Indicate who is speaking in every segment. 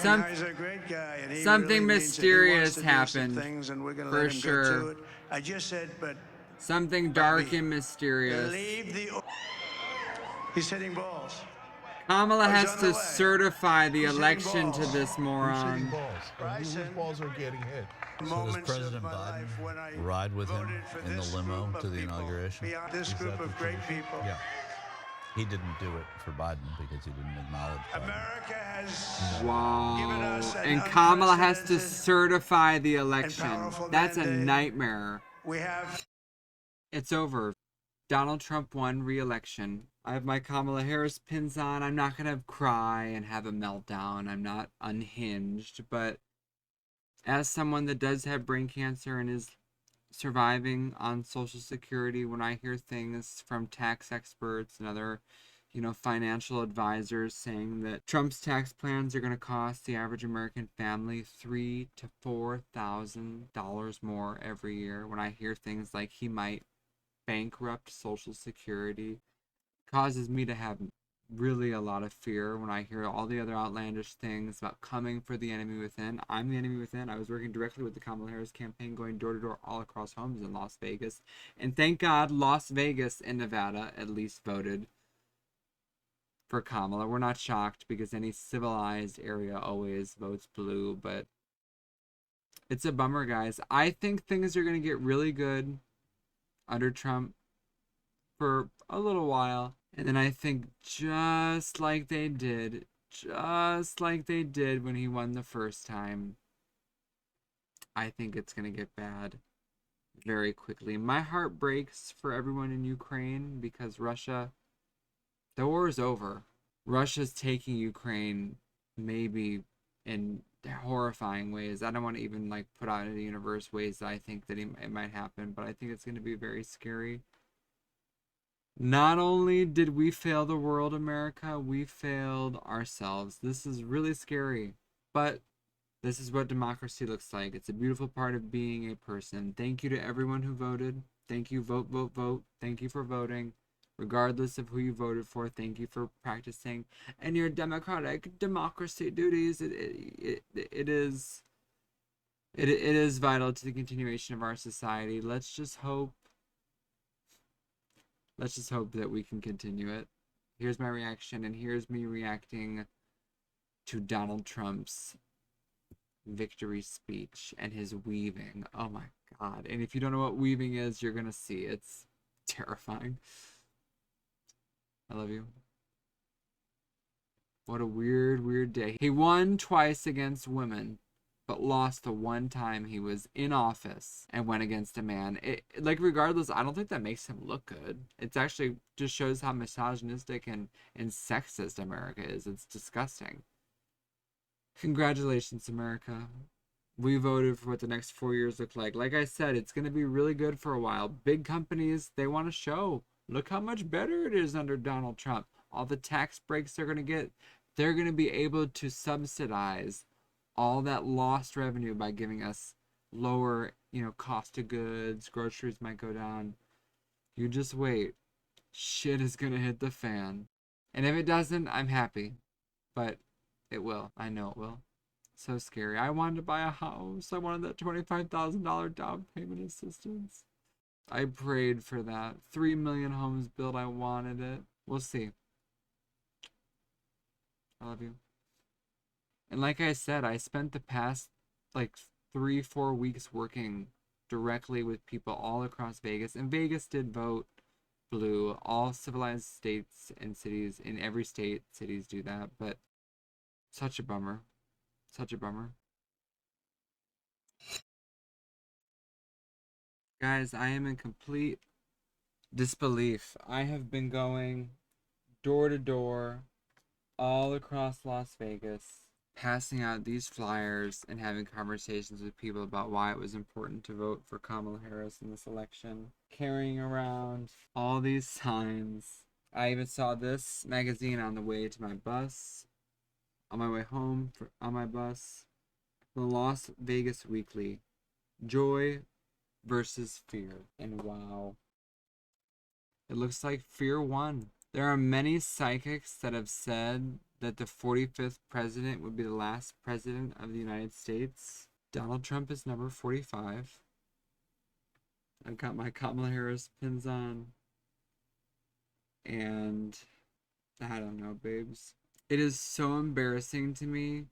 Speaker 1: he's a great guy, and he
Speaker 2: something
Speaker 1: really
Speaker 2: mysterious
Speaker 1: means it. He wants to do
Speaker 2: happened,
Speaker 1: some things, and we're going to
Speaker 2: for
Speaker 1: let him go
Speaker 2: sure.
Speaker 1: to it. I just said, but
Speaker 2: Something
Speaker 1: Bobby,
Speaker 2: dark and mysterious.
Speaker 1: leave the. He's hitting balls.
Speaker 2: Kamala
Speaker 1: Oh, he's
Speaker 2: has
Speaker 1: on
Speaker 2: to
Speaker 1: the way.
Speaker 2: certify the
Speaker 1: He's hitting
Speaker 2: election to
Speaker 1: balls.
Speaker 2: this
Speaker 3: Who's hitting
Speaker 2: moron.
Speaker 3: balls?
Speaker 1: Bryson,
Speaker 3: Whose balls are getting hit?
Speaker 4: So does
Speaker 1: moments of
Speaker 4: President
Speaker 1: my
Speaker 4: Biden
Speaker 1: life when I
Speaker 4: ride with him
Speaker 1: voted for
Speaker 4: in the
Speaker 1: this
Speaker 4: limo
Speaker 1: group
Speaker 4: to
Speaker 1: of
Speaker 4: the
Speaker 1: people,
Speaker 4: inauguration?
Speaker 1: beyond this
Speaker 3: Is
Speaker 1: group
Speaker 3: that
Speaker 1: of
Speaker 3: the
Speaker 1: great
Speaker 3: tradition?
Speaker 1: people.
Speaker 4: Yeah. He didn't do it for Biden because he didn't acknowledge Biden.
Speaker 1: America has
Speaker 2: Wow.
Speaker 1: given us an
Speaker 2: And Kamala has to
Speaker 1: unprecedented
Speaker 2: certify the
Speaker 1: and
Speaker 2: election.
Speaker 1: powerful
Speaker 2: That's a
Speaker 1: mandate.
Speaker 2: nightmare.
Speaker 1: We have.
Speaker 2: It's over. Donald Trump won re-election. I have my Kamala Harris pins on. I'm not going to cry and have a meltdown. I'm not unhinged. But as someone that does have brain cancer and is surviving on Social Security, when I hear things from tax experts and other, financial advisors saying that Trump's tax plans are going to cost the average American family $3,000 to $4,000 more every year, when I hear things like he might bankrupt Social Security, causes me to have really a lot of fear when I hear all the other outlandish things about coming for the enemy within. I'm the enemy within. I was working directly with the Kamala Harris campaign, going door to door all across homes in Las Vegas. And thank God Las Vegas and Nevada at least voted for Kamala. We're not shocked because any civilized area always votes blue, but it's a bummer, guys. I think things are going to get really good under Trump for a little while. And then I think just like they did when he won the first time, I think it's going to get bad very quickly. My heart breaks for everyone in Ukraine because the war is over. Russia's taking Ukraine maybe in horrifying ways. I don't want to even put out in the universe ways that I think that it might happen, but I think it's going to be very scary. Not only did we fail the world, America, we failed ourselves. This is really scary, but this is what democracy looks like. It's a beautiful part of being a person. Thank you to everyone who voted. Thank you, vote, vote, vote. Thank you for voting. Regardless of who you voted for, thank you for practicing and your democratic democracy duties. It is vital to the continuation of our society. Let's just hope that we can continue it. Here's my reaction, and here's me reacting to Donald Trump's victory speech and his weaving. Oh my God. And if you don't know what weaving is, you're going to see. It's terrifying. I love you. What a weird, weird day. He won twice against women, but lost the one time he was in office and went against a man. Regardless, I don't think that makes him look good. It's actually just shows how misogynistic and sexist America is. It's disgusting. Congratulations, America. We voted for what the next 4 years look like. Like I said, it's going to be really good for a while. Big companies, they want to show, look how much better it is under Donald Trump. All the tax breaks they're going to get, they're going to be able to subsidize all that lost revenue by giving us lower, cost of goods. Groceries might go down. You just wait. Shit is gonna hit the fan. And if it doesn't, I'm happy. But it will. I know it will. So scary. I wanted to buy a house. I wanted that $25,000 down payment assistance. I prayed for that. 3 million homes built. I wanted it. We'll see. I love you. And like I said, I spent the past 3-4 weeks working directly with people all across Vegas. And Vegas did vote blue. All civilized states and cities, in every state, cities do that. But such a bummer. Such a bummer. Guys, I am in complete disbelief. I have been going door to door all across Las Vegas, passing out these flyers and having conversations with people about why it was important to vote for Kamala Harris in this election, carrying around all these signs. I even saw this magazine on the way to my bus, on my way home on my bus, the Las Vegas Weekly, Joy versus Fear. And wow, it looks like fear won. There are many psychics that have said that the 45th president would be the last president of the United States. Donald Trump is number 45. I've got my Kamala Harris pins on. And I don't know, babes. It is so embarrassing to me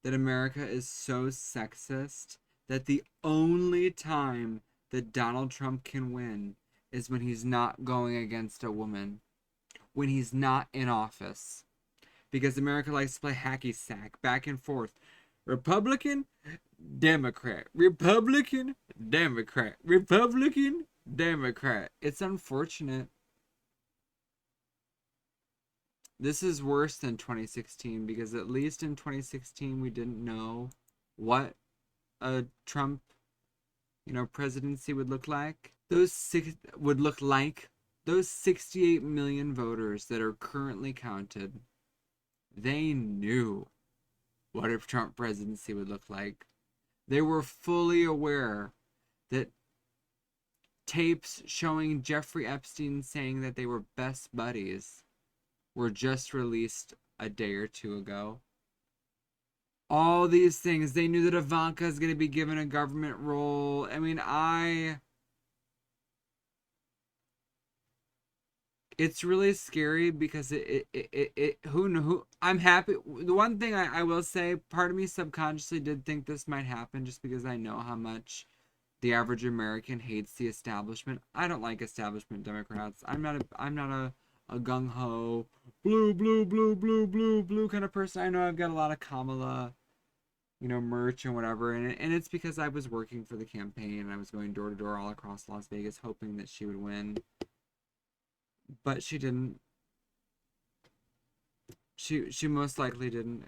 Speaker 2: that America is so sexist that the only time that Donald Trump can win is when he's not going against a woman, when he's not in office. Because America likes to play hacky sack back and forth. Republican, Democrat, Republican, Democrat, Republican, Democrat. It's unfortunate. This is worse than 2016 because at least in 2016 we didn't know what a Trump, presidency would look like. Those 68 million voters that are currently counted, they knew what a Trump presidency would look like. They were fully aware that tapes showing Jeffrey Epstein saying that they were best buddies were just released a day or two ago. All these things, they knew that Ivanka is going to be given a government role. I mean, it's really scary because who I'm happy. The one thing I will say, part of me subconsciously did think this might happen just because I know how much the average American hates the establishment. I don't like establishment Democrats. I'm not a gung-ho blue kind of person. I know I've got a lot of Kamala merch and whatever, and it's because I was working for the campaign and I was going door to door all across Las Vegas hoping that she would win, but she didn't. She most likely didn't.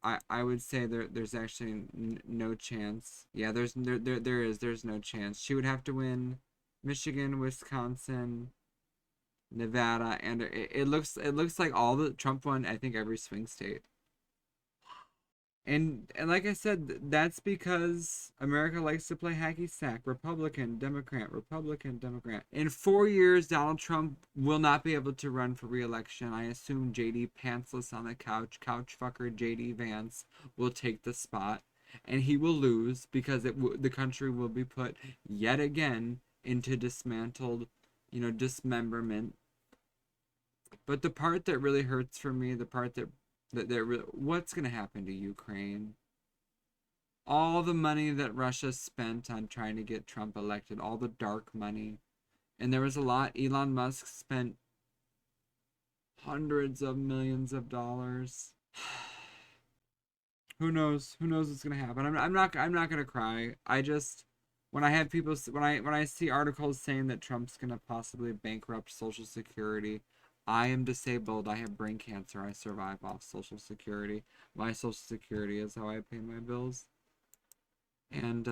Speaker 2: I would say there's actually no chance. Yeah, there's no chance. She would have to win Michigan, Wisconsin, Nevada, and it looks like all the Trump won, I think, every swing state. And like I said, that's because America likes to play hacky sack. Republican, Democrat, Republican, Democrat. In 4 years, Donald Trump will not be able to run for re-election. I assume JD pantsless on the couch fucker JD Vance will take the spot. And he will lose because the country will be put yet again into dismantled, dismemberment. But the part that really hurts for me, the part that what's going to happen to Ukraine? All the money that Russia spent on trying to get Trump elected, all the dark money. And there was a lot. Elon Musk spent hundreds of millions of dollars. Who knows? Who knows what's going to happen? I'm not going to cry. I just, when I have people, when I see articles saying that Trump's going to possibly bankrupt Social Security, I am disabled. I have brain cancer. I survive off Social Security. My Social Security is how I pay my bills. And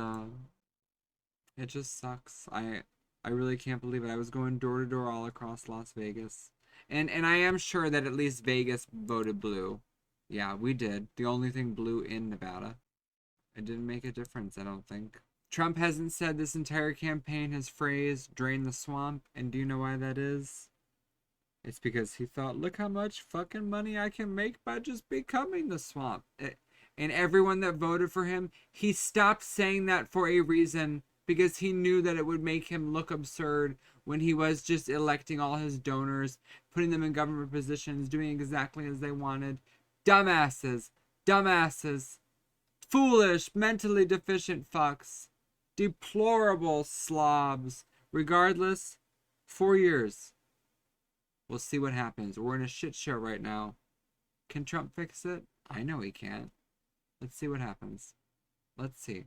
Speaker 2: it just sucks. I really can't believe it. I was going door to door all across Las Vegas. And I am sure that at least Vegas voted blue. Yeah, we did. The only thing blue in Nevada. It didn't make a difference, I don't think. Trump hasn't said this entire campaign his phrase, drain the swamp. And do you know why that is? It's because he thought, look how much fucking money I can make by just becoming the swamp. And everyone that voted for him, he stopped saying that for a reason, because he knew that it would make him look absurd when he was just electing all his donors, putting them in government positions, doing exactly as they wanted. Dumbasses. Foolish, mentally deficient fucks. Deplorable slobs. Regardless, 4 years. We'll see what happens. We're in a shit show right now. Can Trump fix it? I know he can't. Let's see what happens. Let's see.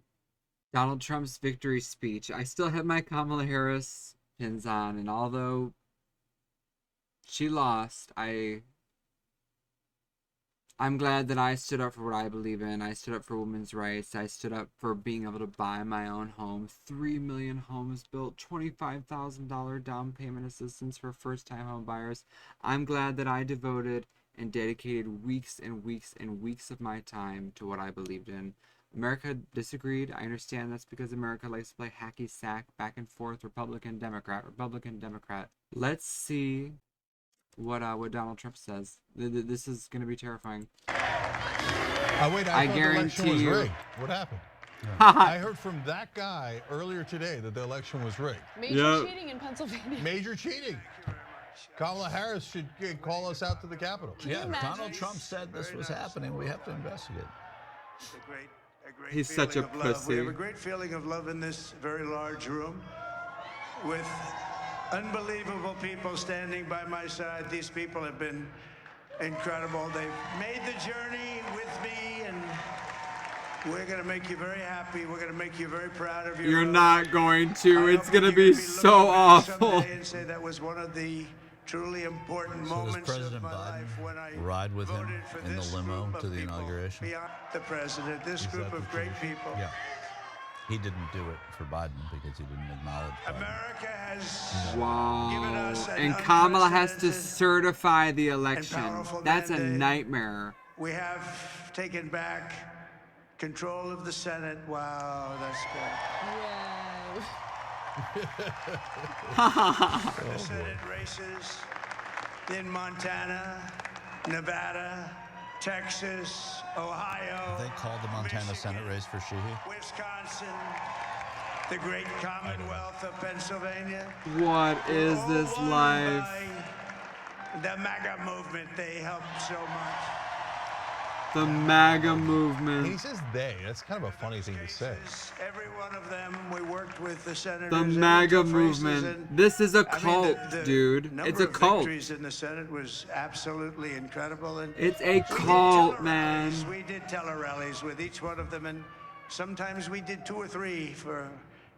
Speaker 2: Donald Trump's victory speech. I still have my Kamala Harris pins on, and although she lost, I'm glad that I stood up for what I believe in. I stood up for women's rights. I stood up for being able to buy my own home. 3 million homes built. $25,000 down payment assistance for first-time home buyers. I'm glad that I devoted and dedicated weeks and weeks and weeks of my time to what I believed in. America disagreed. I understand that's because America likes to play hacky sack back and forth. Republican, Democrat, Republican, Democrat. Let's see what Donald Trump says. This is gonna be terrifying.
Speaker 3: Wait, I thought the election
Speaker 2: guarantee
Speaker 3: was
Speaker 2: you.
Speaker 3: rigged. What happened? I heard from that guy earlier today that the election was rigged.
Speaker 5: Major cheating in Pennsylvania.
Speaker 3: Major cheating. Kamala Harris should call us out to the Capitol.
Speaker 4: Yeah, Donald Trump said this was happening. We have to investigate.
Speaker 1: A great
Speaker 2: He's such a
Speaker 1: feeling of love.
Speaker 2: pussy.
Speaker 1: We have a great feeling of love in this very large room with unbelievable people standing by my side. These people have been incredible. They've made the journey with me, and we're going to make you very happy. We're going to make you very proud of your
Speaker 2: You're
Speaker 1: own.
Speaker 2: not going to.
Speaker 1: I
Speaker 2: It's
Speaker 1: hope
Speaker 2: gonna
Speaker 1: you're
Speaker 2: be
Speaker 1: gonna
Speaker 2: so
Speaker 1: looking back
Speaker 2: awful.
Speaker 1: someday and say that was one of the truly important
Speaker 4: So does
Speaker 1: moments of
Speaker 4: President
Speaker 1: my
Speaker 4: Biden
Speaker 1: life when I
Speaker 4: ride with him
Speaker 1: voted for
Speaker 4: in the
Speaker 1: this
Speaker 4: limo
Speaker 1: group
Speaker 4: to
Speaker 1: of
Speaker 4: the
Speaker 1: people.
Speaker 4: inauguration?
Speaker 1: Beyond the president, this
Speaker 3: Is
Speaker 1: group
Speaker 3: that
Speaker 1: of
Speaker 3: the
Speaker 1: great
Speaker 3: tradition?
Speaker 1: people.
Speaker 4: Yeah. He didn't do it for Biden because he didn't acknowledge Biden.
Speaker 1: America has given
Speaker 2: Wow.
Speaker 1: us an
Speaker 2: And Kamala has to
Speaker 1: unprecedented
Speaker 2: certify the election.
Speaker 1: powerful
Speaker 2: That's a
Speaker 1: mandate.
Speaker 2: nightmare.
Speaker 1: We have taken back control of the Senate. Wow, that's good.
Speaker 5: Whoa.
Speaker 1: The Senate races in Montana, Nevada, Texas, Ohio.
Speaker 4: They called the Montana
Speaker 1: Michigan,
Speaker 4: Senate race for Sighh.
Speaker 1: Wisconsin, the great Commonwealth of Pennsylvania.
Speaker 2: What is
Speaker 1: All
Speaker 2: this
Speaker 1: won
Speaker 2: life?
Speaker 1: by the MAGA movement. They helped so much.
Speaker 2: The MAGA
Speaker 3: And he
Speaker 2: movement.
Speaker 3: says they. That's kind of a funny thing to say.
Speaker 1: Cases, every one of them, we worked with the senators.
Speaker 2: The
Speaker 1: They were
Speaker 2: MAGA
Speaker 1: tough races,
Speaker 2: movement.
Speaker 1: and,
Speaker 2: This is a
Speaker 1: I mean,
Speaker 2: cult,
Speaker 1: the
Speaker 2: dude.
Speaker 1: number
Speaker 2: It's a
Speaker 1: of
Speaker 2: cult.
Speaker 1: victories in the Senate was absolutely incredible. And
Speaker 2: It's a
Speaker 1: we did
Speaker 2: cult,
Speaker 1: tele-rallies.
Speaker 2: man.
Speaker 1: We did tele-rallies with each one of them, and sometimes we did 2 or 3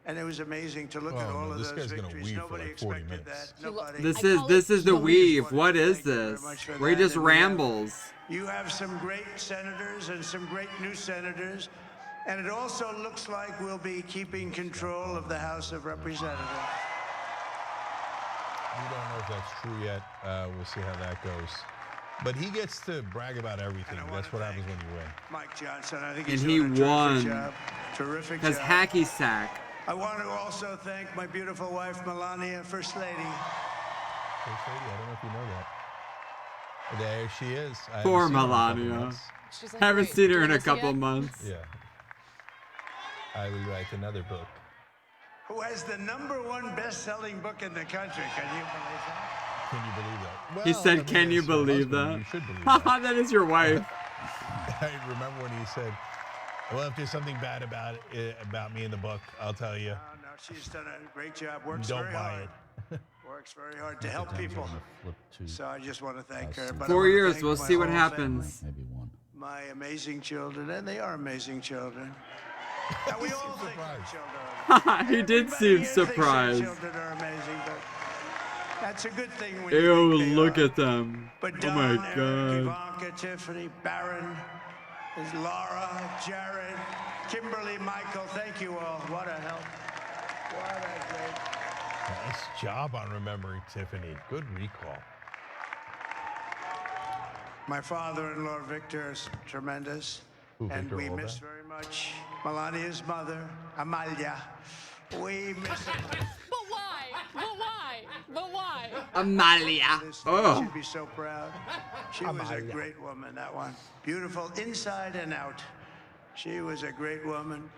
Speaker 1: and it was amazing to look at
Speaker 3: Oh,
Speaker 1: all
Speaker 3: no,
Speaker 1: of
Speaker 3: this
Speaker 1: those
Speaker 3: guy's gonna
Speaker 1: victories.
Speaker 3: weave for
Speaker 1: Nobody
Speaker 3: like 40
Speaker 1: expected
Speaker 3: minutes.
Speaker 1: that. Nobody.
Speaker 2: This
Speaker 5: I
Speaker 2: is
Speaker 5: call
Speaker 2: this
Speaker 5: it
Speaker 2: is the
Speaker 5: the
Speaker 2: weave.
Speaker 1: weave.
Speaker 2: What is
Speaker 1: Thank you very
Speaker 2: this?
Speaker 1: much for
Speaker 2: Where he
Speaker 1: that,
Speaker 2: just
Speaker 1: and we have-
Speaker 2: rambles.
Speaker 1: You have some great senators and some great new senators, and it also looks like we'll be keeping control of the House of Representatives.
Speaker 3: We don't know if that's true yet. We'll see how that goes. But he gets to brag about everything.
Speaker 1: And I
Speaker 3: That's
Speaker 1: wanna
Speaker 3: what happens
Speaker 1: thank
Speaker 3: when you win.
Speaker 1: Mike Johnson, I think
Speaker 2: And
Speaker 1: he's
Speaker 2: he
Speaker 1: doing a terrific
Speaker 2: won.
Speaker 1: job. Terrific
Speaker 2: Because
Speaker 1: job.
Speaker 2: hacky sack.
Speaker 1: I want to also thank my beautiful wife, Melania, First Lady.
Speaker 3: First lady, I don't know if you know that. There she is. I haven't
Speaker 2: Poor
Speaker 3: seen her in a couple
Speaker 2: Melania.
Speaker 3: months.
Speaker 5: She's like,
Speaker 2: Haven't
Speaker 5: "Wait,
Speaker 2: seen her
Speaker 5: do
Speaker 2: in
Speaker 5: I
Speaker 2: a
Speaker 5: see
Speaker 2: couple
Speaker 5: it?"
Speaker 2: months.
Speaker 3: Yeah. I will write another book.
Speaker 1: Who has the #1 best-selling book in the country. Can you believe that?
Speaker 3: Can you believe that? Well,
Speaker 2: He said,
Speaker 3: I mean,
Speaker 2: "Can you
Speaker 3: it's her
Speaker 2: believe
Speaker 3: husband.
Speaker 2: that?"
Speaker 3: You should believe that.
Speaker 2: That is your wife.
Speaker 3: I remember when he said, well, if there's something bad about me in the book, I'll tell you.
Speaker 1: Oh, no, she's done a great job. Works
Speaker 3: Don't
Speaker 1: very
Speaker 3: buy
Speaker 1: hard.
Speaker 3: it.
Speaker 1: Works very hard to help people.
Speaker 4: Flip to
Speaker 1: So I just want to thank her. But I
Speaker 2: 4
Speaker 1: wanna
Speaker 2: years.
Speaker 1: thank
Speaker 2: We'll
Speaker 1: my
Speaker 2: see what
Speaker 1: whole
Speaker 2: happens.
Speaker 1: family,
Speaker 4: maybe one.
Speaker 1: my amazing children, and they are amazing children. And we all think our
Speaker 3: surprised.
Speaker 1: children are amazing.
Speaker 2: He did
Speaker 1: Everybody
Speaker 2: seem
Speaker 1: here thinks their
Speaker 2: surprised.
Speaker 1: Children are amazing, but that's a good thing when you
Speaker 2: Ew,
Speaker 1: think they
Speaker 2: look
Speaker 1: are.
Speaker 2: at them.
Speaker 1: But
Speaker 2: Oh
Speaker 1: Don,
Speaker 2: my
Speaker 1: Eric,
Speaker 2: god.
Speaker 1: Ivanka, Tiffany, Barron, there's Laura, Jared, Kimberly, Michael, thank you all. What a help. What a great.
Speaker 3: Nice job on remembering Tiffany. Good recall.
Speaker 1: My father-in-law, Victor, is tremendous.
Speaker 3: Who,
Speaker 1: And
Speaker 3: Victor
Speaker 1: we
Speaker 3: Orban?
Speaker 1: miss very much Melania's mother, Amalia. We miss her.
Speaker 5: But why? But why? But why?
Speaker 2: Amalia.
Speaker 1: This
Speaker 2: Oh.
Speaker 1: She'd be so proud. She was a great woman, that one. Beautiful inside and out. She was a great woman.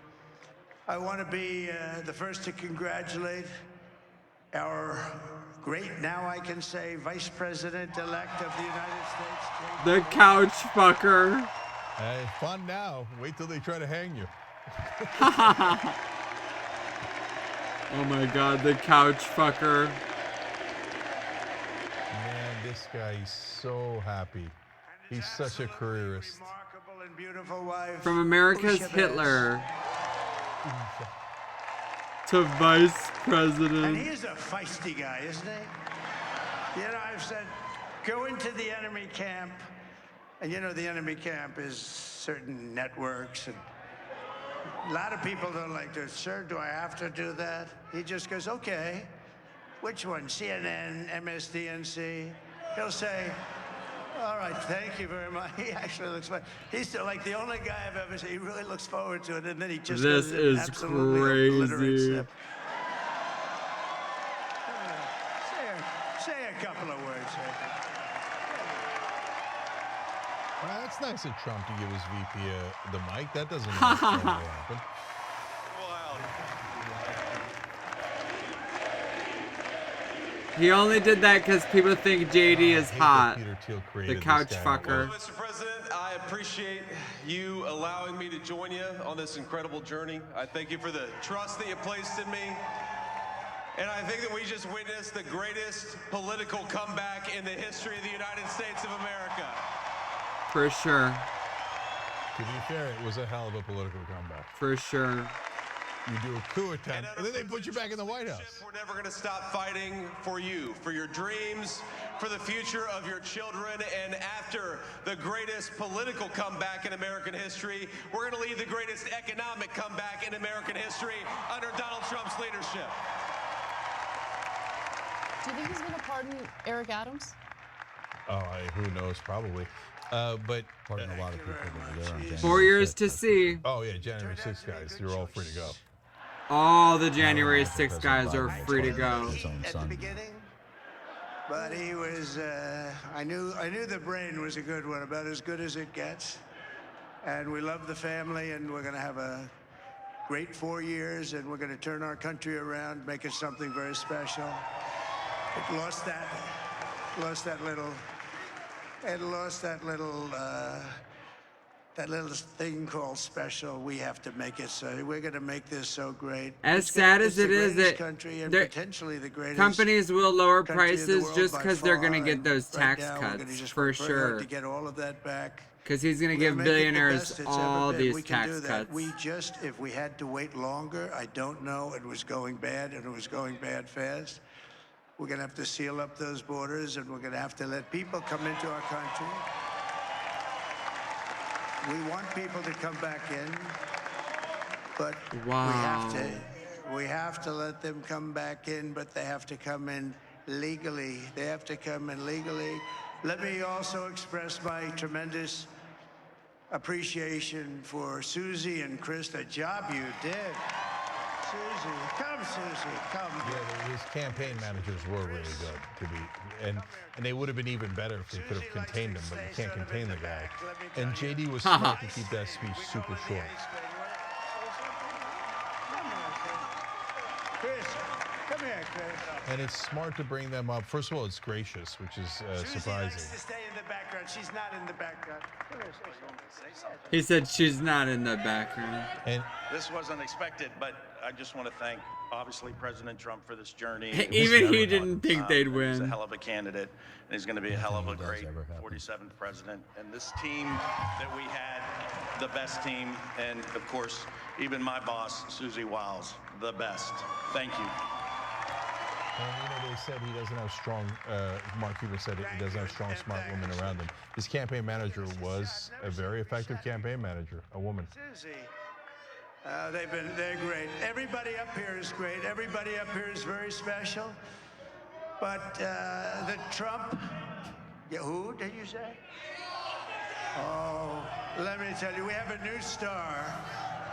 Speaker 1: I want to be the first to congratulate our great, now I can say, Vice President-elect of the United States.
Speaker 2: The couch fucker.
Speaker 3: Hey, fun now. Wait till they try to hang you.
Speaker 2: Oh my god, the couch fucker.
Speaker 3: Man, this guy is so happy. He's such a careerist.
Speaker 1: Remarkable and beautiful wife.
Speaker 2: From America's
Speaker 1: Usha Bess.
Speaker 2: Hitler to vice
Speaker 1: And
Speaker 2: president.
Speaker 1: he's a feisty guy, isn't he? You know, I've said, go into the enemy camp. And you know, the enemy camp is certain networks. And a lot of people don't like to, sir, do I have to do that? He just goes, okay. Which one? CNN, MSDNC? He'll say, all right, thank you very much. He actually looks fine. He's like the only guy I've ever seen. He really looks forward to it, and then he just
Speaker 2: This
Speaker 1: goes and
Speaker 2: is
Speaker 1: absolutely obliterates
Speaker 2: crazy.
Speaker 1: them. Say a couple of words.
Speaker 3: Well, that's nice of Trump to give his VP the mic. That doesn't normally happen.
Speaker 2: He only did that because people think JD is
Speaker 3: I hate that
Speaker 2: hot.
Speaker 3: Peter Thiel
Speaker 2: The
Speaker 3: created
Speaker 2: couch
Speaker 3: this guy.
Speaker 2: fucker.
Speaker 6: Mr. President, I appreciate you allowing me to join you on this incredible journey. I thank you for the trust that you placed in me. And I think that we just witnessed the greatest political comeback in the history of the United States of America.
Speaker 2: For sure.
Speaker 3: To be fair, it was a hell of a political comeback.
Speaker 2: For sure.
Speaker 3: You do a coup attempt, and then they put you back in the White House.
Speaker 6: We're never going to stop fighting for you, for your dreams, for the future of your children. And after the greatest political comeback in American history, we're going to lead the greatest economic comeback in American history under Donald Trump's leadership.
Speaker 5: Do you think he's going to pardon Eric Adams?
Speaker 3: Oh, who knows? Probably. But
Speaker 4: Pardon a lot of people that were there on January
Speaker 2: 4 years
Speaker 4: 6th.
Speaker 2: to see.
Speaker 3: oh yeah, January 6th guys, you're all free to go.
Speaker 2: All the January
Speaker 4: Vice
Speaker 2: 6
Speaker 4: President
Speaker 2: guys are
Speaker 4: Biden
Speaker 2: free to
Speaker 4: was
Speaker 2: go.
Speaker 4: his own
Speaker 1: At the
Speaker 4: son.
Speaker 1: beginning, but he was. I knew the brain was a good one, about as good as it gets. And we love the family, and we're going to have a great 4 years, and we're going to turn our country around, make it something very special. It lost that little. It lost that little thing called special. We have to make it so. We're going to make this so great.
Speaker 2: As
Speaker 1: It's
Speaker 2: sad
Speaker 1: it's
Speaker 2: as
Speaker 1: the
Speaker 2: it is
Speaker 1: greatest
Speaker 2: that
Speaker 1: country and
Speaker 2: there-
Speaker 1: potentially the greatest
Speaker 2: Companies will lower
Speaker 1: country in the
Speaker 2: prices
Speaker 1: world
Speaker 2: just
Speaker 1: by
Speaker 2: because they're going to
Speaker 1: far,
Speaker 2: get
Speaker 1: and
Speaker 2: those
Speaker 1: right
Speaker 2: tax
Speaker 1: now, we're gonna
Speaker 2: cuts,
Speaker 1: just
Speaker 2: for
Speaker 1: work very hard
Speaker 2: sure.
Speaker 1: to get all of that back.
Speaker 2: Because he's going to
Speaker 1: We're
Speaker 2: give
Speaker 1: gonna make it the
Speaker 2: billionaires
Speaker 1: best it's
Speaker 2: all
Speaker 1: ever been.
Speaker 2: these
Speaker 1: We can
Speaker 2: tax
Speaker 1: do that.
Speaker 2: cuts.
Speaker 1: We just, if we had to wait longer, I don't know. It was going bad, and it was going bad fast. We're going to have to seal up those borders, and we're going to have to let people come into our country. We want people to come back in, but
Speaker 2: Wow.
Speaker 1: we have to let them come back in, but they have to come in legally. They have to come in legally. Let me also express my tremendous appreciation for Susie and Chris, the job you did. Susie, come,
Speaker 3: Yeah, his campaign managers were really good to be, and they would have been even better if they could have contained him, but you can't contain the guy. And JD was smart to keep that speech super short.
Speaker 1: Chris, come here, Chris.
Speaker 3: And it's smart to bring them up. First of all, it's gracious, which is
Speaker 1: Susie likes
Speaker 3: surprising.
Speaker 1: to stay in the background. She's not in the background. Come here, say something.
Speaker 2: He said she's not in the background.
Speaker 3: And
Speaker 7: This wasn't expected, but I just want to thank, obviously, President Trump for this journey.
Speaker 2: Even he didn't think they'd
Speaker 7: He's a
Speaker 2: win.
Speaker 7: hell of a candidate, and he's going to be a hell of a
Speaker 4: Nothing
Speaker 7: great
Speaker 4: does ever happen.
Speaker 7: 47th president. And this team that we had, the best team, and of course, even my boss, Susie Wiles, the best. Thank you.
Speaker 3: they said he doesn't have strong, Mark Cuban said he doesn't have strong, smart women around him. His campaign manager was a very effective campaign manager, a woman.
Speaker 1: Susie. They're great. Everybody up here is great. Everybody up here is very special. But the Trump, yeah, who did you say? Oh, let me tell you, we have a new star.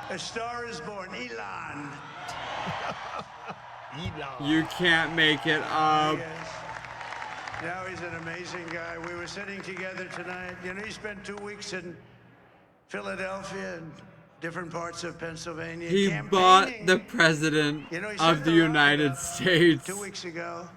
Speaker 1: A star is born, Elon.
Speaker 2: You can't make it up.
Speaker 1: Yes. Now he's an amazing guy. We were sitting together tonight. You know, he spent 2 weeks in Philadelphia and different parts of Pennsylvania.
Speaker 2: He bought
Speaker 1: campaigning.
Speaker 2: the president
Speaker 1: You know, he
Speaker 2: of
Speaker 1: sent
Speaker 2: the
Speaker 1: rocket
Speaker 2: United
Speaker 1: up
Speaker 2: States.
Speaker 1: 2 weeks ago,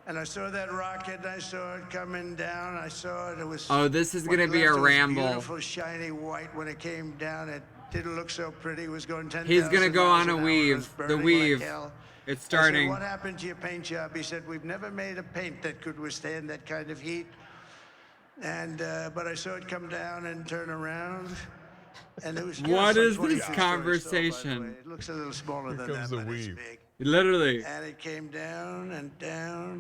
Speaker 1: and I saw that rocket, and I saw it coming down. I saw it. It was.
Speaker 2: Oh, this is
Speaker 1: what
Speaker 2: gonna be a
Speaker 1: left was
Speaker 2: ramble.
Speaker 1: Beautiful, shiny white. When it came down, it didn't look so pretty. It was going 10,000
Speaker 2: He's gonna go
Speaker 1: miles
Speaker 2: on a
Speaker 1: an hour. It
Speaker 2: weave.
Speaker 1: was
Speaker 2: The
Speaker 1: burning like
Speaker 2: weave.
Speaker 1: hell.
Speaker 2: It's
Speaker 1: I
Speaker 2: starting.
Speaker 1: said, what happened to your paint job? He said, we've never made a paint that could withstand that kind of heat. And but I saw it come down and turn around. And it was.
Speaker 2: What
Speaker 1: it's like
Speaker 2: is
Speaker 1: 22
Speaker 2: this
Speaker 1: stories tall, by the
Speaker 2: conversation?
Speaker 1: way. It looks a little smaller
Speaker 3: Here
Speaker 1: than
Speaker 3: comes
Speaker 1: that,
Speaker 3: the
Speaker 1: but it's
Speaker 3: weave.
Speaker 1: big.
Speaker 2: Literally.
Speaker 1: And it came down,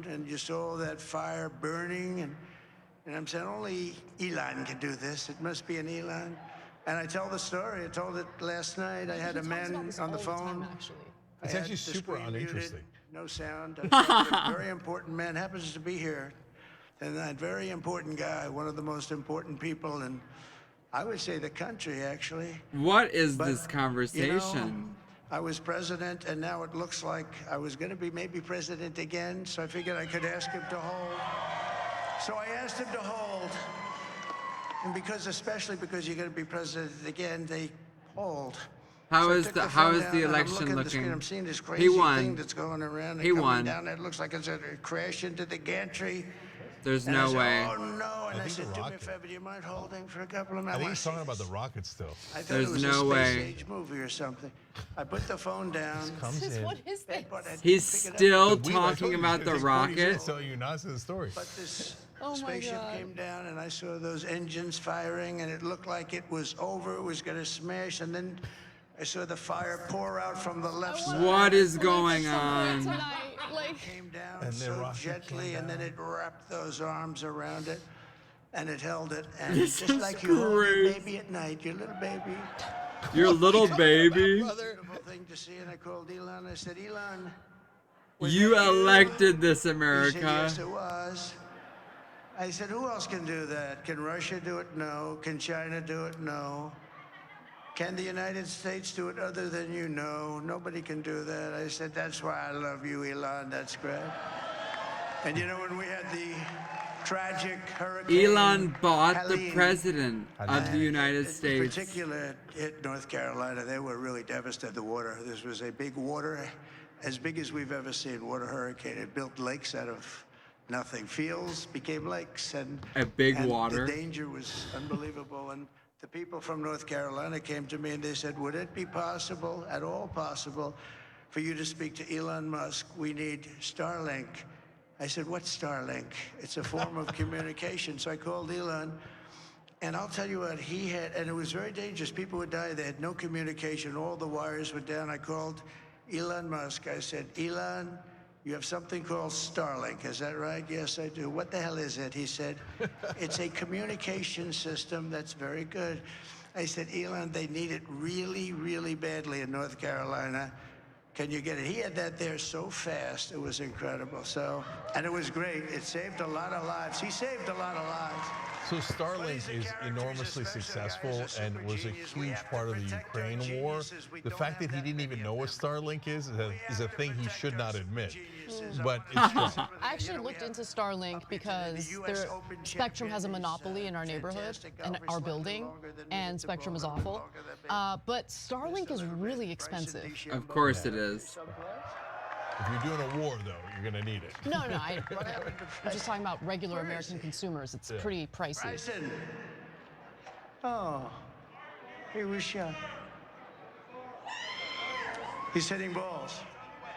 Speaker 1: and you saw that fire burning, and I'm saying only Elon can do this. It must be an Elon. And I tell the story. I told it last night. I had
Speaker 5: He
Speaker 1: a
Speaker 5: talks
Speaker 1: man
Speaker 5: about this
Speaker 1: on the
Speaker 5: all time,
Speaker 1: phone.
Speaker 5: actually.
Speaker 3: It's
Speaker 1: I had
Speaker 3: actually
Speaker 1: the
Speaker 3: super
Speaker 1: screen muted,
Speaker 3: uninteresting.
Speaker 1: no sound. I talked to a very important man, happens to be here. And that very important guy, one of the most important people in, I would say, the country, actually.
Speaker 2: What is
Speaker 1: But,
Speaker 2: this
Speaker 1: you know,
Speaker 2: conversation?
Speaker 1: I was president, and now it looks like I was going to be maybe president again, so I figured I could ask him to hold. So I asked him to hold, and especially because you're going to be president again, they hold.
Speaker 2: How
Speaker 1: So I
Speaker 2: is
Speaker 1: took
Speaker 2: the
Speaker 1: phone down, and I'm
Speaker 2: election
Speaker 1: looking at the screen,
Speaker 2: looking?
Speaker 1: I'm seeing this
Speaker 2: He
Speaker 1: crazy thing
Speaker 2: won.
Speaker 1: that's going around and
Speaker 2: He
Speaker 1: coming
Speaker 2: won.
Speaker 1: down. It looks like it's going to crash into the gantry.
Speaker 2: There's
Speaker 1: And I
Speaker 2: no
Speaker 1: said,
Speaker 2: way.
Speaker 1: oh no! And I
Speaker 3: think
Speaker 1: said,
Speaker 3: the
Speaker 1: do me a
Speaker 3: rocket.
Speaker 1: favor, do you mind holding for a couple of
Speaker 3: I
Speaker 1: minutes?
Speaker 3: think he's talking about the rocket still.
Speaker 1: I thought
Speaker 2: There's
Speaker 1: it was
Speaker 2: no
Speaker 1: a space
Speaker 2: way.
Speaker 1: age movie or something. I put the phone down.
Speaker 3: Comes in.
Speaker 5: What is this?
Speaker 1: but I
Speaker 2: He's
Speaker 1: didn't pick it up.
Speaker 2: still
Speaker 3: I told
Speaker 2: talking
Speaker 3: you,
Speaker 2: about
Speaker 3: it's
Speaker 2: the
Speaker 3: gonna take 40
Speaker 2: rocket.
Speaker 3: minutes telling you nonsense of the story.
Speaker 1: But this
Speaker 5: Oh, my
Speaker 1: spaceship
Speaker 5: God.
Speaker 1: came down, and I saw those engines firing, and it looked like it was over. It was going to smash, and then I saw the fire pour out from the left side.
Speaker 2: What is
Speaker 5: Live
Speaker 2: going
Speaker 5: somewhere
Speaker 2: on?
Speaker 5: Tonight. Like,
Speaker 1: Came down
Speaker 3: And the
Speaker 1: so
Speaker 3: rocket
Speaker 1: gently,
Speaker 3: came
Speaker 1: and then
Speaker 3: down.
Speaker 1: it wrapped those arms around it, and it held it. And
Speaker 2: This
Speaker 1: just
Speaker 2: is
Speaker 1: like you hold your
Speaker 2: great.
Speaker 1: baby at night, your little baby.
Speaker 2: Your little baby.
Speaker 1: Beautiful thing to see. And I called Elon. I said, Elon, was
Speaker 2: You
Speaker 1: that
Speaker 2: elected this,
Speaker 1: He said,
Speaker 2: America.
Speaker 1: yes, it was. I said, who else can do that? Can Russia do it? No. Can China do it? No. Can the United States do it other than you? No. Nobody can do that. I said, that's why I love you, Elon. That's great. And you know, when we had the tragic hurricane,
Speaker 2: Elon bought the
Speaker 1: Helene,
Speaker 2: president of the United
Speaker 1: in
Speaker 2: States.
Speaker 1: particular, hit North Carolina. They were really devastated. The water. This was a big water, as big as we've ever seen. Water hurricane. It built lakes out of nothing. Fields became lakes, and
Speaker 2: A big
Speaker 1: and
Speaker 2: water.
Speaker 1: The danger was unbelievable. And the people from North Carolina came to me and they said, "Would it be possible, at all possible, for you to speak to Elon Musk? We need Starlink." I said, "What's Starlink?" It's a form of communication. So I called Elon, and I'll tell you what he had, and it was very dangerous. People would die. They had no communication. All the wires were down. I called Elon Musk. I said, "Elon, you have something called Starlink. Is that right?" "Yes, I do." "What the hell is it?" He said, "It's a communication system that's very good." I said, "Elon, they need it really, really badly in North Carolina. Can you get it?" He had that there so fast. It was incredible. So, and it was great. It saved a lot of lives. He saved a lot of lives.
Speaker 3: So Starlink is enormously successful and was a huge part of the Ukraine war. The fact that he didn't even know what Starlink is a thing he should not admit. But it's true.
Speaker 5: I actually looked into Starlink because Spectrum has a monopoly in our neighborhood and our building, and Spectrum is awful. But Starlink is really expensive.
Speaker 2: Of course it is.
Speaker 3: If you're doing a war, though, you're going to need it.
Speaker 5: No, I'm just talking about regular American consumers. It's pretty pricey.
Speaker 1: Bryson. Oh, he was shot. He's hitting balls.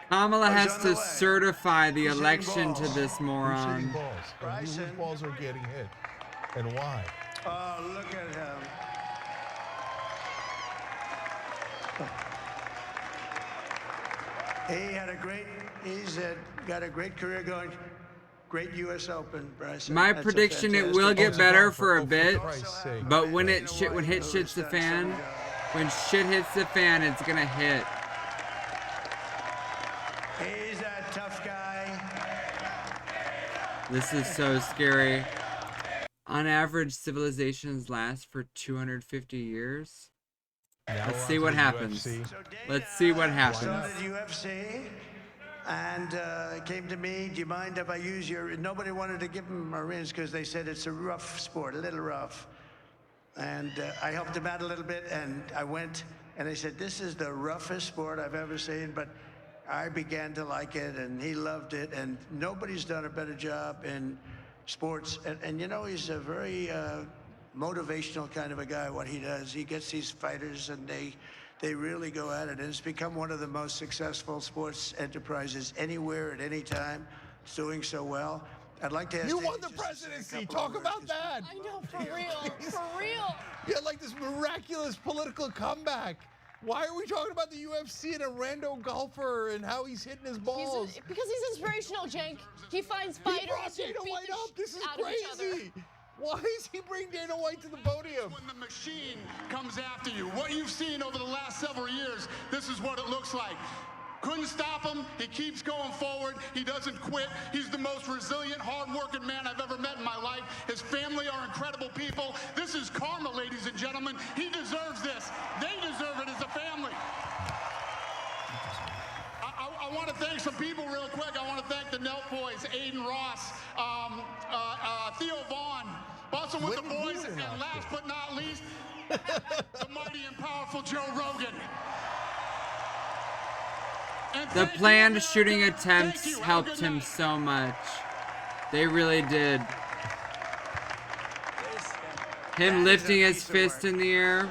Speaker 2: Kamala
Speaker 1: Oh, he's
Speaker 2: has
Speaker 1: on
Speaker 2: to
Speaker 1: the way.
Speaker 2: certify the
Speaker 1: He's hitting
Speaker 2: election to
Speaker 1: balls.
Speaker 2: this
Speaker 3: Who's hitting
Speaker 2: moron.
Speaker 3: balls? And
Speaker 1: Bryson.
Speaker 3: whose balls are getting hit? And why?
Speaker 1: Oh, look at him. He's got a great career going. Great U.S. Open, Bryson.
Speaker 2: My
Speaker 1: That's a
Speaker 2: prediction, it will
Speaker 1: fantastic
Speaker 2: get
Speaker 1: ball.
Speaker 2: better for a
Speaker 3: For
Speaker 2: bit,
Speaker 3: Christ's sake.
Speaker 2: but when
Speaker 1: Dana
Speaker 2: it shit
Speaker 1: White,
Speaker 2: hits
Speaker 1: who's
Speaker 2: the
Speaker 1: done
Speaker 2: fan,
Speaker 1: some job.
Speaker 2: when shit hits the fan, it's gonna hit.
Speaker 1: He's a tough guy.
Speaker 2: This is so scary. On average, civilizations last for 250 years.
Speaker 3: Now
Speaker 2: Let's
Speaker 3: we're
Speaker 2: see
Speaker 3: on to
Speaker 2: what
Speaker 3: the
Speaker 2: happens.
Speaker 3: UFC.
Speaker 1: So Dana
Speaker 2: Let's see what happens.
Speaker 1: started UFC and came to me. "Do you mind if I use your?" Nobody wanted to give him Marines because they said it's a rough sport, a little rough. And I helped him out a little bit, and I went and I said, "This is the roughest sport I've ever seen," but I began to like it, and he loved it, and nobody's done a better job in sports. And you know, he's a very motivational kind of a guy. What he does, he gets these fighters, and they really go at it, and it's become one of the most successful sports enterprises anywhere at any time. It's doing so well. I'd like to ask
Speaker 3: You
Speaker 1: Dana
Speaker 3: won the
Speaker 1: just to say a
Speaker 3: presidency.
Speaker 1: couple
Speaker 3: Talk
Speaker 1: of
Speaker 3: about
Speaker 1: words.
Speaker 3: that.
Speaker 5: I know, for real, for real.
Speaker 3: You had like this miraculous political comeback. Why are we talking about the UFC and a rando golfer and how he's hitting his balls?
Speaker 5: Because he's inspirational, Cenk. He finds
Speaker 3: He
Speaker 5: fighters
Speaker 3: brought
Speaker 5: who
Speaker 3: Dana
Speaker 5: beat
Speaker 3: White
Speaker 5: the
Speaker 3: up. This is
Speaker 5: out of each other.
Speaker 3: crazy. Why is he bringing Dana White to the podium?
Speaker 8: When the machine comes after you, what you've seen over the last several years, this is what it looks like. Couldn't stop him. He keeps going forward. He doesn't quit. He's the most resilient, hard-working man I've ever met in my life. His family are incredible people. This is karma, ladies and gentlemen. He deserves this. They deserve it as a family. thank some people real quick. I want to thank the Nelt boys, Aiden Ross, Theo Vaughn, busting with the boys, and last but not least, the mighty and powerful Joe Rogan.
Speaker 2: The planned shooting attempts helped him so much. They really did. Him lifting his fist in the air.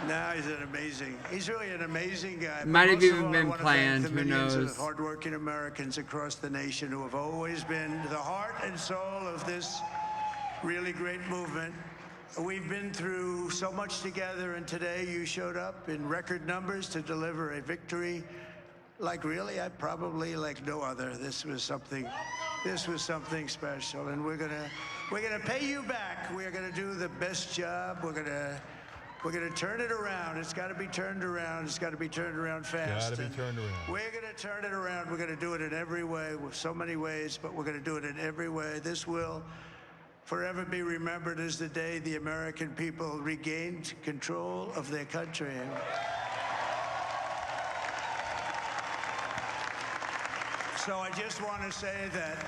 Speaker 1: No, he's really an amazing guy.
Speaker 2: Might have
Speaker 1: Most of
Speaker 2: even
Speaker 1: all,
Speaker 2: been
Speaker 1: I want to
Speaker 2: planned,
Speaker 1: thank the
Speaker 2: who
Speaker 1: millions
Speaker 2: knows?
Speaker 1: of hardworking Americans across the nation who have always been the heart and soul of this really great movement. We've been through so much together, and today you showed up in record numbers to deliver a victory like probably like no other. This was something special, and we're gonna pay you back. We're gonna do the best job. We're gonna turn it around. It's got to be turned around. It's got to be turned around fast.
Speaker 3: Got to be turned around.
Speaker 1: We're gonna turn it around. We're gonna do it in every way, with so many ways, but we're gonna do it in every way. This will forever be remembered as the day the American people regained control of their country. So I just want to say that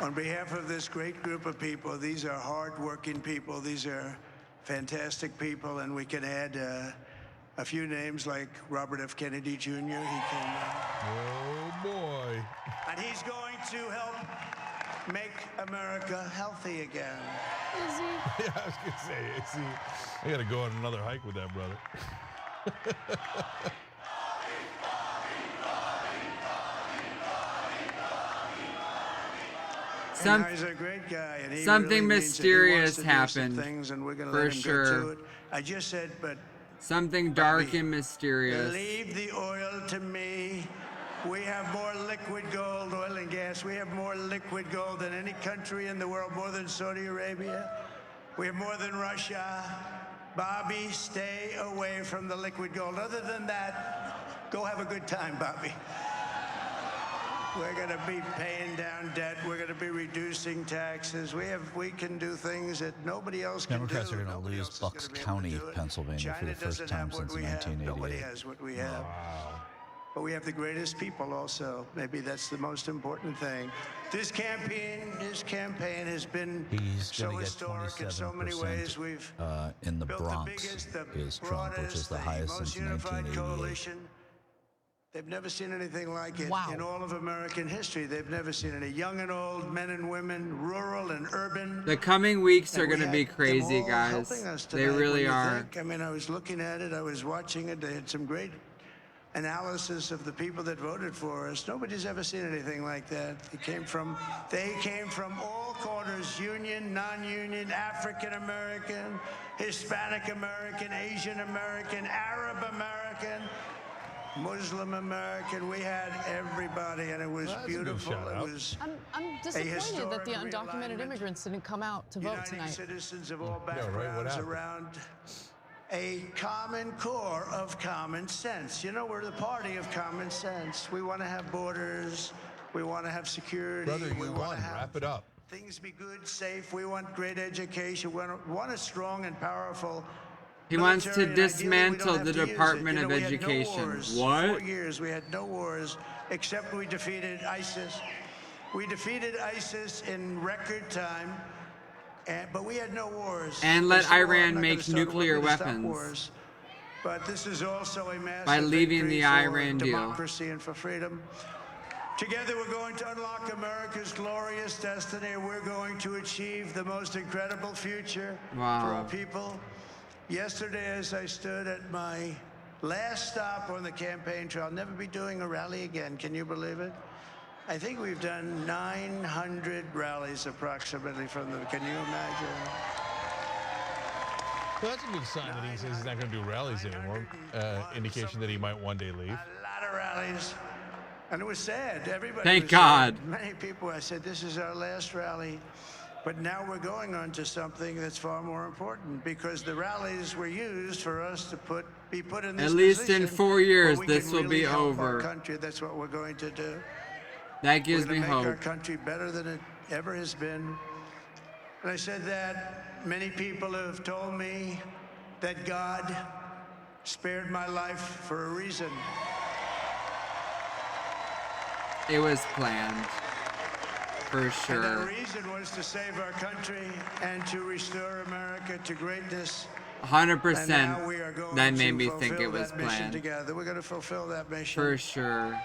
Speaker 1: on behalf of this great group of people, these are hard-working people. These are fantastic people, and we can add a few names like Robert F. Kennedy Jr. He came in.
Speaker 3: Oh, boy.
Speaker 1: And he's going to help make America healthy again.
Speaker 5: Is he?
Speaker 3: Yeah, I was going to say, is he? I got to go on another hike with that brother.
Speaker 1: He's a great guy, and he
Speaker 2: something
Speaker 1: really
Speaker 2: mysterious
Speaker 1: means it. He wants to do some
Speaker 2: happened,
Speaker 1: things, and we're gonna
Speaker 2: for
Speaker 1: let him
Speaker 2: sure.
Speaker 1: go to it. I just said, but
Speaker 2: Something dark
Speaker 1: Bobby,
Speaker 2: and mysterious.
Speaker 1: leave the oil to me. We have more liquid gold, oil and gas. We have more liquid gold than any country in the world, more than Saudi Arabia. We have more than Russia. Bobby, stay away from the liquid gold. Other than that, go have a good time, Bobby. We're going to be paying down debt. We're going to be reducing taxes. We can do things that nobody else can
Speaker 4: Democrats
Speaker 1: do.
Speaker 4: are going to
Speaker 1: Nobody
Speaker 4: lose
Speaker 1: else is gonna
Speaker 4: Bucks
Speaker 1: be able to
Speaker 4: County,
Speaker 1: do it.
Speaker 4: Pennsylvania for
Speaker 1: China
Speaker 4: the first
Speaker 1: doesn't
Speaker 4: time
Speaker 1: have what
Speaker 4: since
Speaker 1: we have. Nobody
Speaker 4: 1988.
Speaker 1: has what we have.
Speaker 3: Wow.
Speaker 1: But we have the greatest people also. Maybe that's the most important thing. This campaign has been
Speaker 4: He's
Speaker 1: so
Speaker 4: going to get
Speaker 1: historic in so many ways. We've
Speaker 4: 27% in the
Speaker 1: built
Speaker 4: Bronx
Speaker 1: the biggest, the
Speaker 4: is Trump, which
Speaker 1: broadest,
Speaker 4: is the
Speaker 1: the
Speaker 4: highest
Speaker 1: most
Speaker 4: since
Speaker 1: unified
Speaker 4: 1988.
Speaker 1: coalition. They've never seen anything like it
Speaker 5: Wow.
Speaker 1: in all of American history. They've never seen any young and old, men and women, rural and urban.
Speaker 2: The coming weeks are
Speaker 1: And we
Speaker 2: going to be
Speaker 1: had them
Speaker 2: crazy,
Speaker 1: all
Speaker 2: guys.
Speaker 1: helping us
Speaker 2: They
Speaker 1: tonight,
Speaker 2: really
Speaker 1: when you
Speaker 2: are.
Speaker 1: think. I mean, I was looking at it, I was watching it. They had some great analysis of the people that voted for us. Nobody's ever seen anything like that. They came from all corners, union, non-union, African American, Hispanic American, Asian American, Arab American, Muslim American. We had everybody, and it was
Speaker 3: That's a good
Speaker 1: beautiful.
Speaker 3: shout
Speaker 1: It
Speaker 3: out.
Speaker 1: was
Speaker 5: I'm disappointed that the
Speaker 1: historic
Speaker 5: undocumented
Speaker 1: realignment.
Speaker 5: immigrants didn't come out to vote
Speaker 1: uniting
Speaker 5: tonight.
Speaker 1: citizens of all
Speaker 3: right? What
Speaker 1: backgrounds
Speaker 3: happened?
Speaker 1: around a common core of common sense. You know, we're the party of common sense. We want to have borders. We want to have security.
Speaker 3: Brother,
Speaker 1: we
Speaker 3: you
Speaker 1: want
Speaker 3: won.
Speaker 1: to have
Speaker 3: Wrap it up.
Speaker 1: things be good, safe. We want great education. We want a strong and powerful
Speaker 2: He wants to
Speaker 1: military, and ideally, we don't
Speaker 2: dismantle
Speaker 1: have
Speaker 2: the
Speaker 1: to use it.
Speaker 2: Department
Speaker 1: You know,
Speaker 2: of
Speaker 1: we had no
Speaker 2: Education.
Speaker 1: wars.
Speaker 2: What?
Speaker 1: 4 years, we had no wars, except we defeated ISIS. We defeated ISIS in record time, but we had no wars.
Speaker 2: And
Speaker 1: They
Speaker 2: let
Speaker 1: said, "Well, I'm
Speaker 2: Iran
Speaker 1: not
Speaker 2: make
Speaker 1: gonna start a war,
Speaker 2: nuclear
Speaker 1: I'm gonna stop
Speaker 2: weapons."
Speaker 1: wars." But this is also a massive
Speaker 2: By leaving
Speaker 1: victory
Speaker 2: the
Speaker 1: for
Speaker 2: Iran deal.
Speaker 1: democracy and for freedom. Together, we're going to unlock America's glorious destiny. We're going to achieve the most incredible future for
Speaker 2: Wow.
Speaker 1: our people. Yesterday, as I stood at my last stop on the campaign trail, I'll never be doing a rally again. Can you believe it? I think we've done 900 rallies approximately from the, can you imagine?
Speaker 3: Well, that's a good sign that he says he's not going to do rallies anymore. Indication that he might one day leave.
Speaker 1: A lot of rallies. And it was sad. Everybody
Speaker 2: Thank
Speaker 1: was
Speaker 2: God.
Speaker 1: sad. Many people, I said, this is our last rally. But now we're going on to something that's far more important, because the rallies were used for us to be put in this
Speaker 2: At least in
Speaker 1: position
Speaker 2: 4 years,
Speaker 1: where we
Speaker 2: this
Speaker 1: can
Speaker 2: will
Speaker 1: really
Speaker 2: be
Speaker 1: help our
Speaker 2: over.
Speaker 1: country. That's what we're going to do.
Speaker 2: That gives
Speaker 1: We're
Speaker 2: me
Speaker 1: going to make our
Speaker 2: hope.
Speaker 1: country better than it ever has been. And I said that many people have told me that God spared my life for a reason.
Speaker 2: It was planned. For
Speaker 1: And the
Speaker 2: sure.
Speaker 1: reason was to save our country and to restore America to greatness.
Speaker 2: 100%.
Speaker 1: And now we are going
Speaker 2: That made
Speaker 1: to
Speaker 2: me think it
Speaker 1: fulfill
Speaker 2: was
Speaker 1: that mission
Speaker 2: planned.
Speaker 1: together. We're going to fulfill that mission.
Speaker 2: For sure.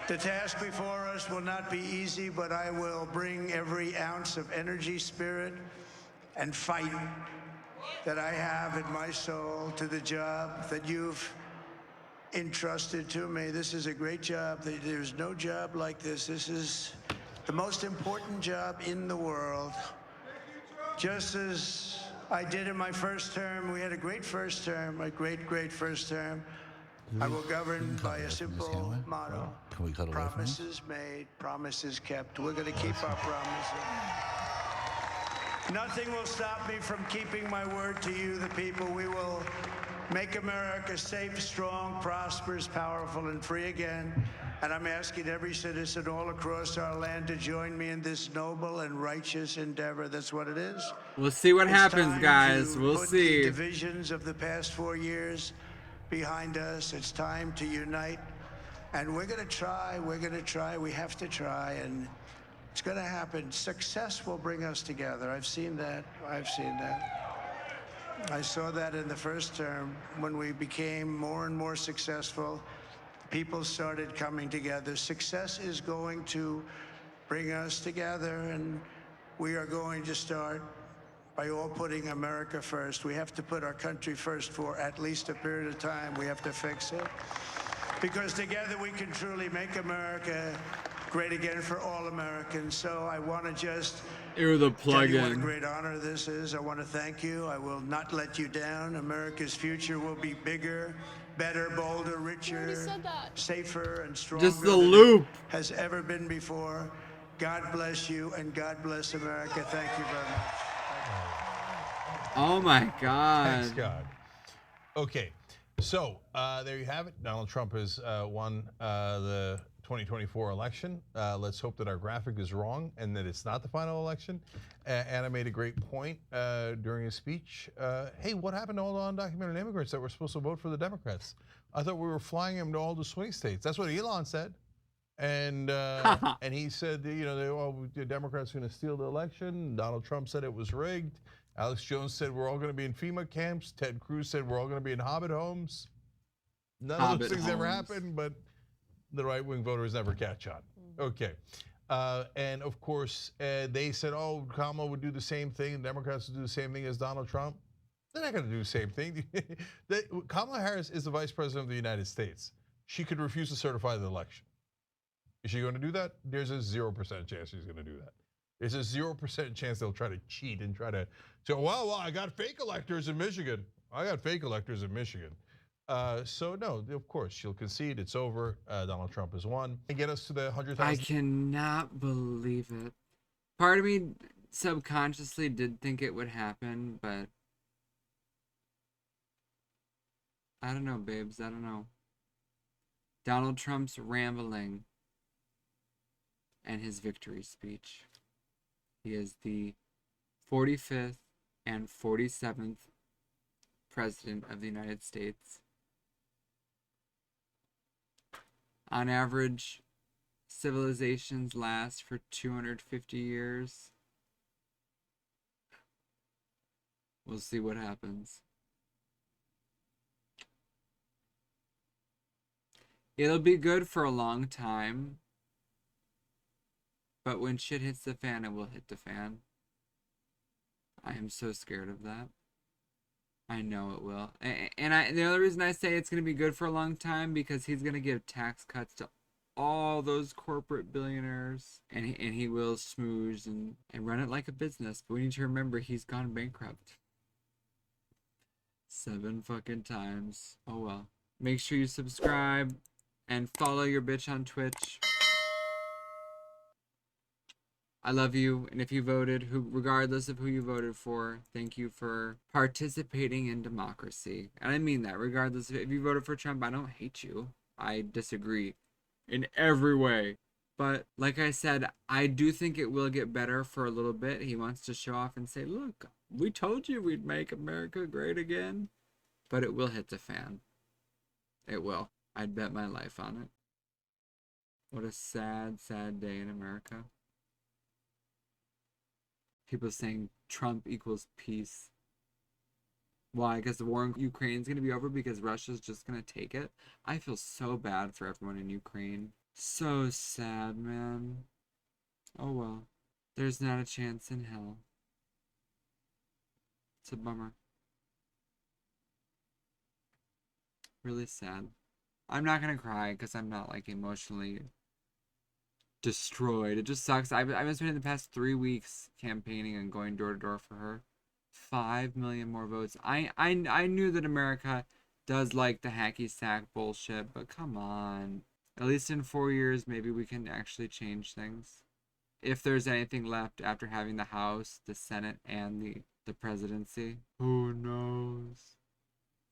Speaker 1: The task before us will not be easy, but I will bring every ounce of energy, spirit, and fight that I have in my soul to the job that you've entrusted to me. This is a great job. There's no job like this. This is the most important job in the world. Just as I did in my first term, we had a great first term, a great first term. I will govern by a simple motto.
Speaker 4: Can we cut away from this?
Speaker 1: Promises made, promises kept. We're going to keep our promises. Nothing will stop me from keeping my word to you, the people. We will make America safe, strong, prosperous, powerful, and free again. And I'm asking every citizen all across our land to join me in this noble and righteous endeavor. That's what it is.
Speaker 2: We'll see what
Speaker 1: It's
Speaker 2: happens,
Speaker 1: time
Speaker 2: guys.
Speaker 1: to
Speaker 2: We'll
Speaker 1: put
Speaker 2: see.
Speaker 1: the divisions of the past 4 years behind us. It's time to unite. And we're going to try. We're going to try. We have to try. And it's going to happen. Success will bring us together. I've seen that. I've seen that. I saw that in the first term when we became more and more successful. People started coming together. Success is going to bring us together, and we are going to start by all putting America first. We have to put our country first for at least a period of time. We have to fix it. Because together we can truly make America great again for all Americans. So I want to just
Speaker 2: Ew, the
Speaker 1: tell you what a
Speaker 2: plug-in.
Speaker 1: great honor this is. I want to thank you. I will not let you down. America's future will be bigger, better, bolder,
Speaker 5: You already
Speaker 1: richer,
Speaker 5: said that.
Speaker 1: safer, and stronger
Speaker 2: Just the
Speaker 1: than it
Speaker 2: loop.
Speaker 1: has ever been before. God bless you, and God bless America. Thank you very much.
Speaker 2: Oh my
Speaker 3: Thanks,
Speaker 2: god.
Speaker 3: God. Okay, so there you have it. Donald Trump has won the 2024 election. Let's hope that our graphic is wrong and that it's not the final election. Anna made a great point during his speech. Hey, what happened to all the undocumented immigrants that were supposed to vote for the Democrats? I thought we were flying them to all the swing states. That's what Elon said. And and he said, you know, the Democrats are going to steal the election. Donald Trump said it was rigged. Alex Jones said we're all going to be in FEMA camps. Ted Cruz said we're all going to be in Hobbit homes. None of those
Speaker 2: Hobbit
Speaker 3: things ever
Speaker 2: homes.
Speaker 3: happened, but the right-wing voters never catch on. Okay. And of course, they said, oh, Kamala would do the same thing. Democrats would do the same thing as Donald Trump. They're not going to do the same thing. Kamala Harris is the vice president of the United States. She could refuse to certify the election. Is she going to do that? There's a 0% chance she's going to do that. There's a 0% chance they'll try to cheat and try to say, well, I got fake electors in Michigan. I got fake electors in Michigan. So no, of course, she'll concede. It's over. Donald Trump has won. And get us to the 100,000.
Speaker 2: I cannot believe it. Part of me subconsciously did think it would happen, but I don't know, babes. I don't know. Donald Trump's rambling and his victory speech. He is the 45th and 47th President of the United States. On average, civilizations last for 250 years. We'll see what happens. It'll be good for a long time. But when shit hits the fan, it will hit the fan. I am so scared of that. I know it will. And the other reason I say it's going to be good for a long time, because he's going to give tax cuts to all those corporate billionaires. And he will smooze and run it like a business. But we need to remember he's gone bankrupt 7 fucking times. Oh well. Make sure you subscribe and follow your bitch on Twitch. I love you, and if you voted, regardless of who you voted for, thank you for participating in democracy. And I mean that, regardless if you voted for Trump, I don't hate you. I disagree in every way. But like I said, I do think it will get better for a little bit. He wants to show off and say, look, we told you we'd make America great again. But it will hit the fan. It will. I'd bet my life on it. What a sad, sad day in America. People saying Trump equals peace. Why? Because the war in Ukraine is going to be over because Russia's just going to take it? I feel so bad for everyone in Ukraine. So sad, man. Oh well. There's not a chance in hell. It's a bummer. Really sad. I'm not going to cry because I'm not like emotionally destroyed. It just sucks. I've been spending the past 3 weeks campaigning and going door to door for her. 5 million more votes. I knew that America does like the hacky sack bullshit, but come on. At least in 4 years, maybe we can actually change things. If there's anything left after having the House, the Senate, and the presidency. Who knows?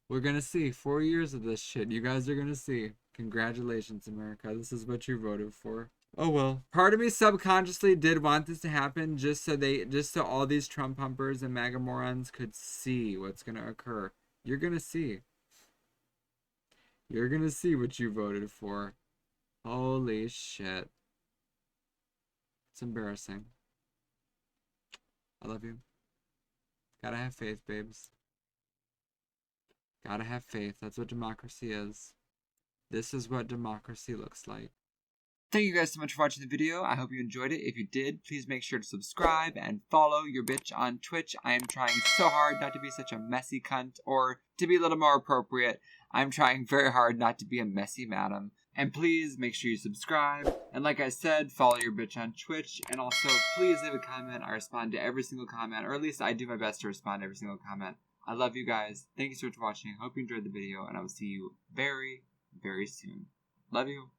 Speaker 2: We're gonna see. 4 years of this shit. You guys are gonna see. Congratulations, America. This is what you voted for. Oh well. Part of me subconsciously did want this to happen just so all these Trump pumpers and MAGA morons could see what's gonna occur. You're gonna see. You're gonna see what you voted for. Holy shit. It's embarrassing. I love you. Gotta have faith, babes. Gotta have faith. That's what democracy is. This is what democracy looks like. Thank you guys so much for watching the video. I hope you enjoyed it. If you did, please make sure to subscribe and follow your bitch on Twitch. I am trying so hard not to be such a messy cunt, or to be a little more appropriate, I'm trying very hard not to be a messy madam. And please make sure you subscribe. And like I said, follow your bitch on Twitch. And also, please leave a comment. I respond to every single comment, or at least I do my best to respond to every single comment. I love you guys. Thank you so much for watching. I hope you enjoyed the video, and I will see you very, very soon. Love you.